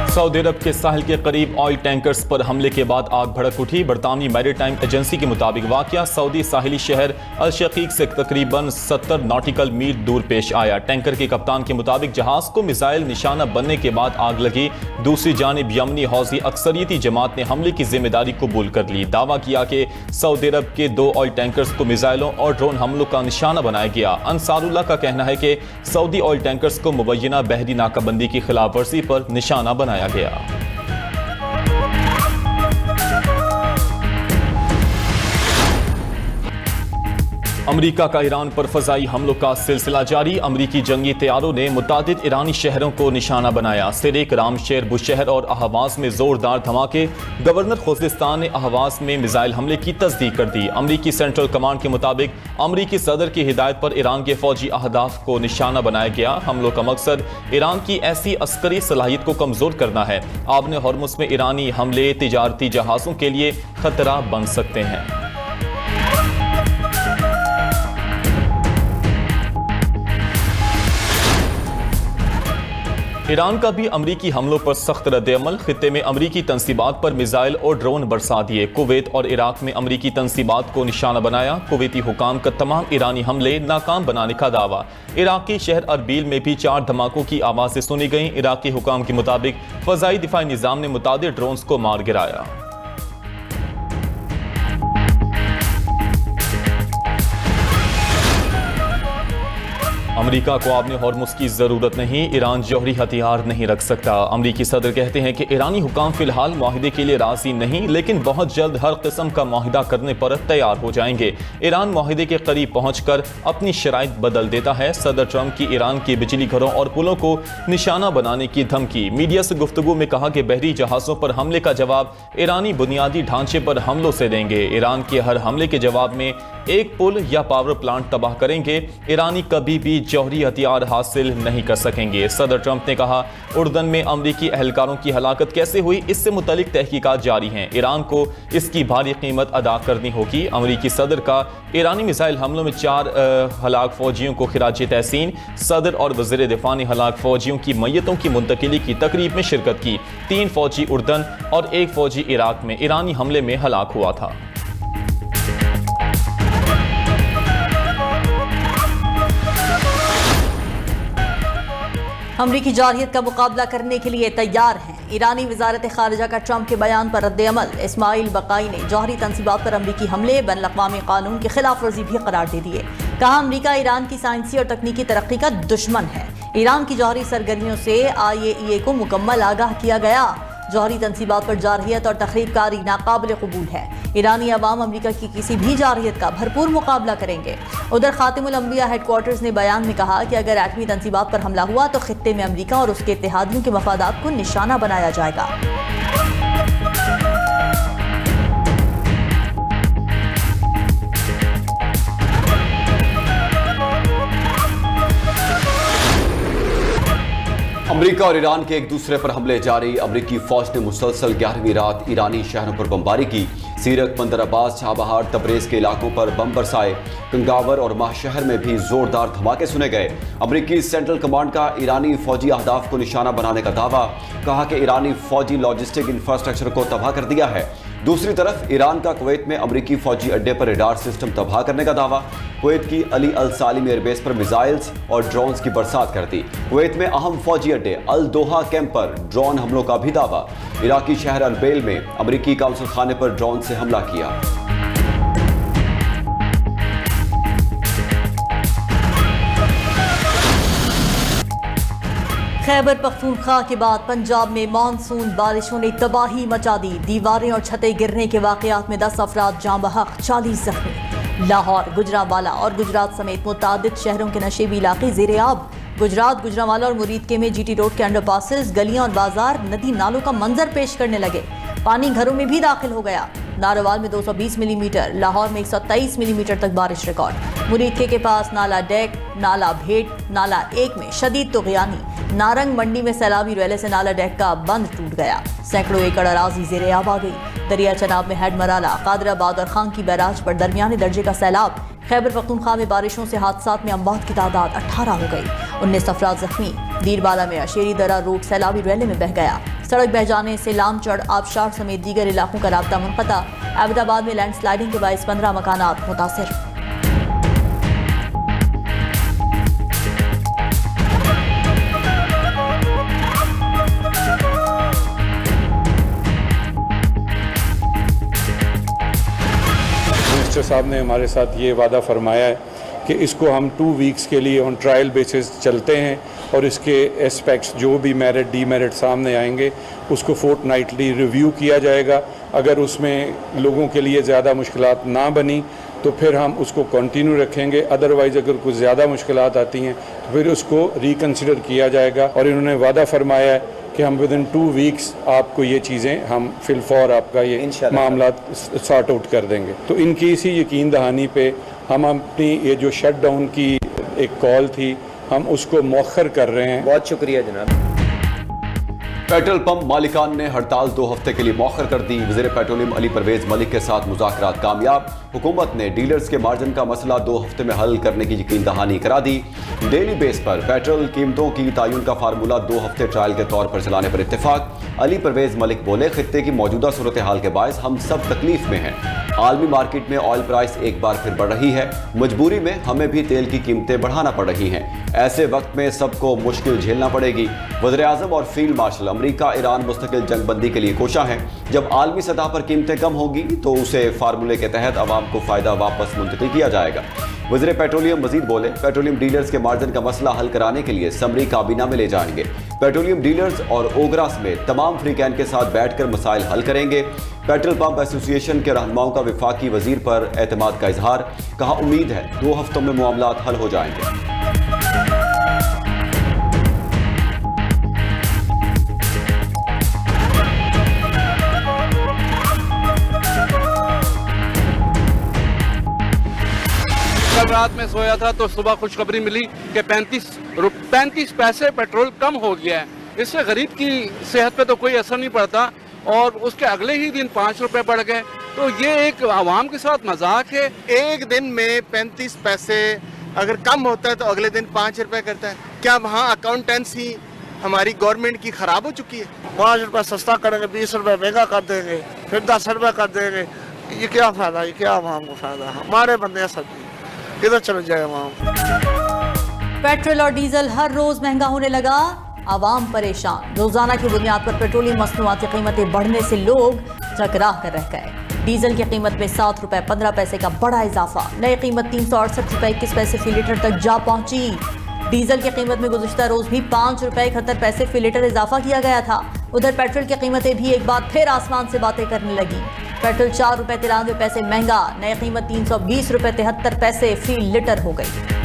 Saudi अरब के साहिल के करीब ऑयल टैंकर्स पर हमले के बाद आग भड़क उठी। बरतानवी मैरीटाइम एजेंसी के मुताबिक वाकया सऊदी साहिली शहर अल शकीक से तकरीबन 70 नॉटिकल मील दूर पेश आया। टैंकर के कप्तान के मुताबिक जहाज को मिसाइल निशाना बनने के बाद आग लगी। दूसरी जानिब यमनी हौजी अक्सरियती जमात ने हमले की जिम्मेदारी कबूल कर ली। दावा किया कि सऊदी अरब के 2 ऑयल टैंकर्स को मिसाइलों और ड्रोन हमलों का निशाना बनाया गया। अंसारुल्लाह का कहना है कि सऊदी ऑयल टैंकर्स को मुबैना बहरी नाकाबंदी की खिलाफ वर्जी पर निशाना बनाया गया। अमरीका का ईरान पर फजाई हमलों का सिलसिला जारी। अमरीकी जंगी तैयारों ने मुतादिद ईरानी शहरों को निशाना बनाया। सिरेक, रामशेर, बुशहर और अहवाज में जोरदार धमाके। गवर्नर खुज़िस्तान ने अहवाज में मिसाइल हमले की तस्दीक कर दी। अमरीकी सेंट्रल कमांड के मुताबिक अमरीकी सदर की हिदायत पर ईरान के फौजी अहदाफ को निशाना बनाया गया। हमलों का मकसद ईरान की ऐसी अस्करी सलाहियत को कमजोर करना है। आबने हॉर्मुज़ में ईरानी हमले तिजारती जहाज़ों के लिए खतरा बन सकते हैं। ईरान का भी अमरीकी हमलों पर सख्त रद्द-ए-अमल। खित्ते में अमरीकी तंसीबात पर मिसाइल और ड्रोन बरसा दिए। कुवैत और इराक में अमरीकी तंसीबात को निशाना बनाया। कुवैती हुकाम का तमाम ईरानी हमले नाकाम बनाने का दावा। इराकी शहर अरबील में भी 4 धमाकों की आवाज़ें सुनी गईं। इराकी हुकाम के मुताबिक फ़ज़ाई दिफाई निज़ाम ने मुतादिद ड्रोन्स को मार गिराया। अमरीका को आबने हॉर्मुज़ की ज़रूरत नहीं। ईरान जौहरी हथियार नहीं रख सकता। अमरीकी सदर कहते हैं कि ईरानी हुकाम फिलहाल मुआहिदे के लिए राज़ी नहीं, लेकिन बहुत जल्द हर किस्म का मुआहिदा करने पर तैयार हो जाएंगे। ईरान मुआहिदे के करीब पहुंचकर अपनी शराइत बदल देता है। सदर ट्रंप की ईरान के बिजली घरों और पुलों को निशाना बनाने की धमकी। मीडिया से गुफ्तगू में कहा कि बहरी जहाज़ों पर हमले का जवाब ईरानी बुनियादी ढांचे पर हमलों से देंगे। ईरान के हर हमले के जवाब में एक पुल या पावर प्लांट तबाह करेंगे। ईरानी कभी भी जौहरी हथियार हासिल नहीं कर सकेंगे। सदर ट्रंप ने कहा, उर्दन में अमरीकी एहलकारों की हलाकत कैसे हुई, इससे मुतल्लिक तहकीकात जारी हैं। ईरान को इसकी भारी कीमत अदा करनी होगी। अमरीकी सदर का ईरानी मिसाइल हमलों में 4 हलाक फौजियों को खिराज तहसीन। सदर और वज़ीर दिफा ने हलाक फौजियों की मैयतों की मुंतकिली की तकरीब में शिरकत की। 3 फौजी उर्दन और 1 फौजी इराक में ईरानी हमले में हलाक हुआ था। अमरीकी जारहियत का मुकाबला करने के लिए तैयार हैं। ईरानी वजारत खारिजा का ट्रंप के बयान पर रद्द-ए-अमल। इस्माइल बकाई ने जौहरी तंसीबात पर अमरीकी हमले बैनुल-अक़वामी कानून की खिलाफ वर्जी भी करार दे दिए। कहा, अमरीका ईरान की साइंसी और तकनीकी तरक्की का दुश्मन है। ईरान की जौहरी सरगर्मियों से IAEA को मुकम्मल आगाह किया गया। जौहरी तंसीबात पर जारहियत और तखरीबकारी नाकाबिल कबूल है। ईरानी अवाम अमरीका की किसी भी जारहियत का भरपूर मुकाबला करेंगे। उधर खातिमुल अंबिया हेडक्वार्टर्स ने बयान में कहा कि अगर एटमी तंसीबात पर हमला हुआ तो खित्ते में अमरीका और उसके इत्तेहादियों के मफादात को निशाना बनाया जाएगा। अमरीका और ईरान के एक दूसरे पर हमले जारी। अमरीकी फौज ने मुसलसल 11वीं रात ईरानी शहरों पर बमबारी की। सीरक, बंदर अब्बास, छाबहार, तबरेज के इलाकों पर बम बरसाए। कंगावर और माहशहर में भी जोरदार धमाके सुने गए। अमरीकी सेंट्रल कमांड का ईरानी फौजी अहदाफ को निशाना बनाने का दावा। कहा कि ईरानी फौजी लॉजिस्टिक इंफ्रास्ट्रक्चर को तबाह कर दिया है। दूसरी तरफ ईरान का कुवैत में अमरीकी फौजी अड्डे पर रडार सिस्टम तबाह करने का दावा। कुवैत की अली अल सालिम एयरबेस पर मिसाइल्स और ड्रोन्स की बरसात कर दी। कुवैत में अहम फौजी अड्डे अल दोहा कैंप पर ड्रोन हमलों का भी दावा। इराकी शहर अरबेल में अमरीकी काउंसिल खाने पर ड्रोन से हमला किया। खैबर पख्तूनख्वा के बाद पंजाब में मानसून बारिशों ने तबाही मचा दी। दीवारें और छतें गिरने के वाकयात में 10 अफराद जाँ बहक, 40 जख्मी। लाहौर, गुजरांवाला और गुजरात समेत मुतादिद शहरों के नशेबी इलाके ज़ेर-ए-आब। गुजरात, गुजरांवाला और मुरीदके में GT रोड के अंडरपासेस, गलियां और बाजार नदी नालों का मंजर पेश करने लगे। पानी घरों में भी दाखिल हो गया। नारोवाल में 220 मिलीमीटर, लाहौर में 123 मिलीमीटर तक बारिश रिकॉर्ड। मुरीदके के पास नाला डेक, नाला भेट, नाला 1 में शदीद तुग़यानी। नारंग मंडी में सैलाबी रेले से नाला डेक का बंद टूट गया। सैकड़ों एकड़ अराजी ज़ेर-ए-आब आ गई। दरिया चनाब में हैडमराला, कादराबाद और खान की बैराज पर दरमियाने दर्जे का सैलाब। खैबर पख्तूनख्वा में बारिशों से हादसात में अमवात की तादाद 18 हो गई। 19 अफराद जख्मी। दीरबाला में अशेरी दरा रोड सैलाबी रेले में बह गया। सड़क बह जाने से लामचड़, आबशार समेत दीगर इलाकों का राब्ता मुनक़ता। अहमदाबाद में लैंडस्लाइडिंग के बायस 15 मकानात मुतासिर। मिनिस्टर साहब ने हमारे साथ ये वादा फरमाया है कि इसको हम 2 वीक्स के लिए ऑन ट्रायल बेसिस चलते हैं और इसके एस्पेक्ट्स जो भी मेरिट डीमेरिट सामने आएंगे उसको फोर्टनाइटली रिव्यू किया जाएगा। अगर उसमें लोगों के लिए ज़्यादा मुश्किलात ना बनी तो फिर हम उसको कंटिन्यू रखेंगे, अदरवाइज़ अगर कुछ ज़्यादा मुश्किलात आती हैं तो फिर उसको रिकन्सिडर किया जाएगा। और इन्होंने वादा फरमाया है कि हम विदिन 2 वीक्स आपको ये चीज़ें हम फिलफौर आपका ये मामला सॉर्ट आउट कर देंगे। तो इनकी इसी यकीन दहानी पे हम अपनी ये जो शट डाउन की एक कॉल थी हम उसको मौखर कर रहे हैं। बहुत शुक्रिया जनाब। पेट्रोल पंप मालिकान ने हड़ताल 2 हफ्ते के लिए मौखर कर दी। वज़ीर पेट्रोलियम अली परवेज मलिक के साथ मुज़ाकरात कामयाब। हुकूमत ने डीलर्स के मार्जिन का मसला 2 हफ्ते में हल करने की यकीन दहानी करा दी। डेली बेस पर पेट्रोल कीमतों की तयन का फार्मूला 2 हफ्ते ट्रायल के तौर पर चलाने पर इत्तेफाक। अली परवेज मलिक बोले, खित्ते की मौजूदा सूरत हाल के बायस हम सब तकलीफ में हैं। आलमी मार्केट में ऑयल प्राइस एक बार फिर बढ़ रही है। मजबूरी में हमें भी तेल की कीमतें बढ़ाना पड़ रही हैं। ऐसे वक्त में सबको मुश्किल झेलना पड़ेगी। वज़ीर आज़म और फील्ड मार्शल अमरीका ईरान मुस्तकिल जंगबंदी के लिए कोशा हैं। जब आलमी सतह पर कीमतें कम होगी तो उसे फार्मूले के तहत आवाम को फ़ायदा वापस मुंतकिल किया जाएगा। वज़ीर पेट्रोलियम मजीद बोले, पेट्रोलियम डीलर्स के मार्जिन का मसला हल कराने के लिए समरी काबीना में ले जाएंगे। पेट्रोलियम डीलर्स और ओगरा समेत तमाम फ्रीकैन के साथ बैठकर मसाइल हल करेंगे। पेट्रोल पंप एसोसिएशन के रहनुमाओं का वफाकी वजीर पर एतमाद का इजहार। कहा, उम्मीद है 2 हफ्तों में मामलात हल हो जाएंगे। कल रात में सोया था तो सुबह खुशखबरी मिली कि 35 पैसे पेट्रोल कम हो गया है। इससे गरीब की सेहत पे तो कोई असर नहीं पड़ता और उसके अगले ही दिन 5 रुपए बढ़ गए। तो ये एक आवाम के साथ मजाक है। एक दिन में 35 पैसे अगर कम होता है तो अगले दिन 5 रुपए करता है। क्या वहाँ अकाउंटेंसी हमारी गवर्नमेंट की खराब हो चुकी है? 5 रुपए सस्ता करेंगे, 20 रुपए महंगा कर देंगे, फिर 10 रुपए कर देंगे। ये क्या फायदा, ये क्या आवाम को फायदा? हमारे बंदे सब किधर चले जाए आवाम। पेट्रोल और डीजल हर रोज महंगा होने लगा, आवाम परेशान। रोजाना की बुनियाद पर पेट्रोलियम मसनूआत की कीमतें बढ़ने से लोग चकरा कर रह गए। डीजल की कीमत में 7 रुपए 15 पैसे का बड़ा इजाफा। नई कीमत 368 रुपए 21 पैसे फी लीटर तक जा पहुंची। डीजल की कीमत में गुज़िश्ता रोज भी 5 रुपए 71 पैसे फी लीटर इजाफा किया गया था। उधर पेट्रोल की कीमतें भी एक बार फिर आसमान से बातें करने लगी। पेट्रोल 4 रुपए 93 पैसे महंगा, नई कीमत 320 रुपए 73 पैसे फी लीटर हो गई।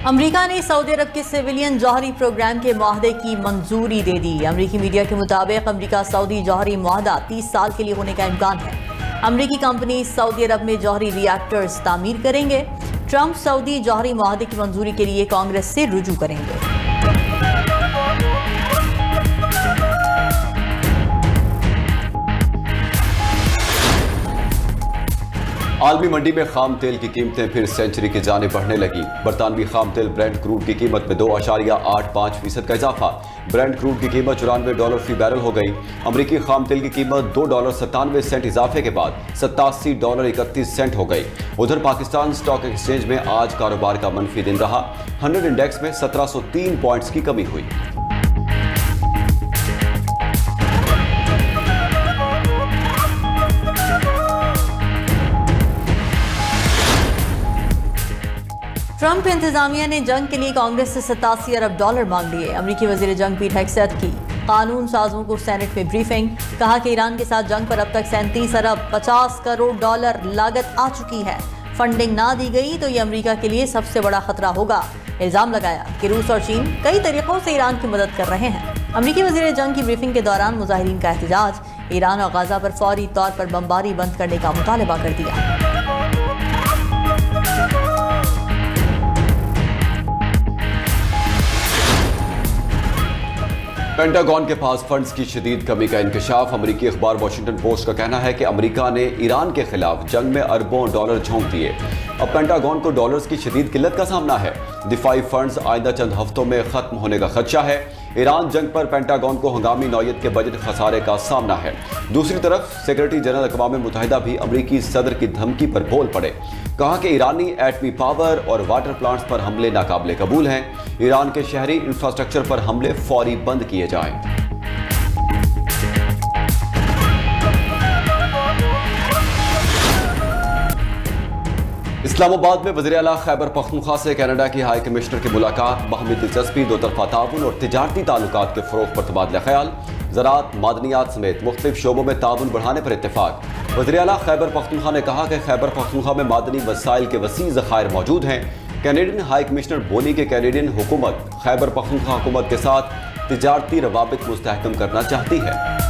अमेरिका ने सऊदी अरब के सिविलियन जौहरी प्रोग्राम के मुआहदे की मंजूरी दे दी। अमेरिकी मीडिया के मुताबिक अमेरिका सऊदी जौहरी मुआहदा 30 साल के लिए होने का इम्कान है। अमेरिकी कंपनी सऊदी अरब में जौहरी रिएक्टर्स तामीर करेंगे। ट्रंप सऊदी जौहरी मुआहदे की मंजूरी के लिए कांग्रेस से रुजू करेंगे। आलमी मंडी में खाम तेल की कीमतें फिर सेंचुरी की जाने बढ़ने लगी। बरतानवी खाम तेल ब्रेंट क्रूड की कीमत में 2.85% का इजाफा। ब्रेंट क्रूड की कीमत $94 फी बैरल हो गई। अमरीकी खाम तेल की कीमत $2.97 इजाफे के बाद $87.31 हो गई। उधर पाकिस्तान स्टॉक एक्सचेंज में आज कारोबार का मनफी दिन रहा। 100 इंडेक्स में 1703 पॉइंट्स की कमी हुई। ट्रंप इंतजामिया ने जंग के लिए कांग्रेस से $87 अरब मांग लिए। अमरीकी वजीर जंग पीट हेगसेथ की कानून साजों को सेनेट में ब्रीफिंग। कहा कि ईरान के साथ जंग पर अब तक $37 अरब $50 करोड़ लागत आ चुकी है। फंडिंग ना दी गई तो ये अमरीका के लिए सबसे बड़ा खतरा होगा। इल्जाम लगाया कि रूस और चीन कई तरीकों से ईरान की मदद कर रहे हैं। अमरीकी वजीर जंग की ब्रीफिंग के दौरान मुजाहिरीन का एहतजाज, ईरान और गाजा पर फौरी तौर पर बमबारी बंद करने का मुतालबा कर दिया। पेंटागन के पास फंड्स की शदीद कमी का इंकशाफ। अमरीकी अखबार वॉशिंगटन पोस्ट का कहना है कि अमरीका ने ईरान के खिलाफ जंग में अरबों डॉलर झोंक दिए। अब पेंटागन को डॉलर्स की शदीद किल्लत का सामना है। दिफाई फंड्स आइंदा चंद हफ्तों में खत्म होने का खदशा है। ईरान जंग पर पेंटागन को हंगामी नौयत के बजट खसारे का सामना है। दूसरी तरफ सेक्रेटरी जनरल अक़वाम मुत्तहिदा भी अमरीकी सदर की धमकी पर बोल पड़े। कहा कि ईरानी एटमी पावर और वाटर प्लांट्स पर हमले नाकाबिले कबूल हैं। ईरान के शहरी इंफ्रास्ट्रक्चर पर हमले फौरी बंद किए जाएं। इस्लामाबाद में वज़ीर आला खैबर पख्तूनख्वा से कनाडा की हाई कमिश्नर की मुलाकात। बाहमी दिलचस्पी, दो तरफा ताउन और तिजारती ताल्लुकात के फ़रोग़ पर तबादला ख्याल। ज़राअत, मादनियात समेत मुख्तलिफ शोबों में ताउन बढ़ाने पर इत्तेफाक। वज़ीर आला खैबर पख्तूनख्वा ने कहा कि खैबर पख्तूनख्वा में मादनी वसाइल के वसी ज़खायर मौजूद हैं। कैनेडियन हाई कमिश्नर बोली कि कैनेडियन हुकूमत खैबर पख्तूनख्वा हुकूमत के साथ तिजारती रवाबित मुस्तहकम करना चाहती है।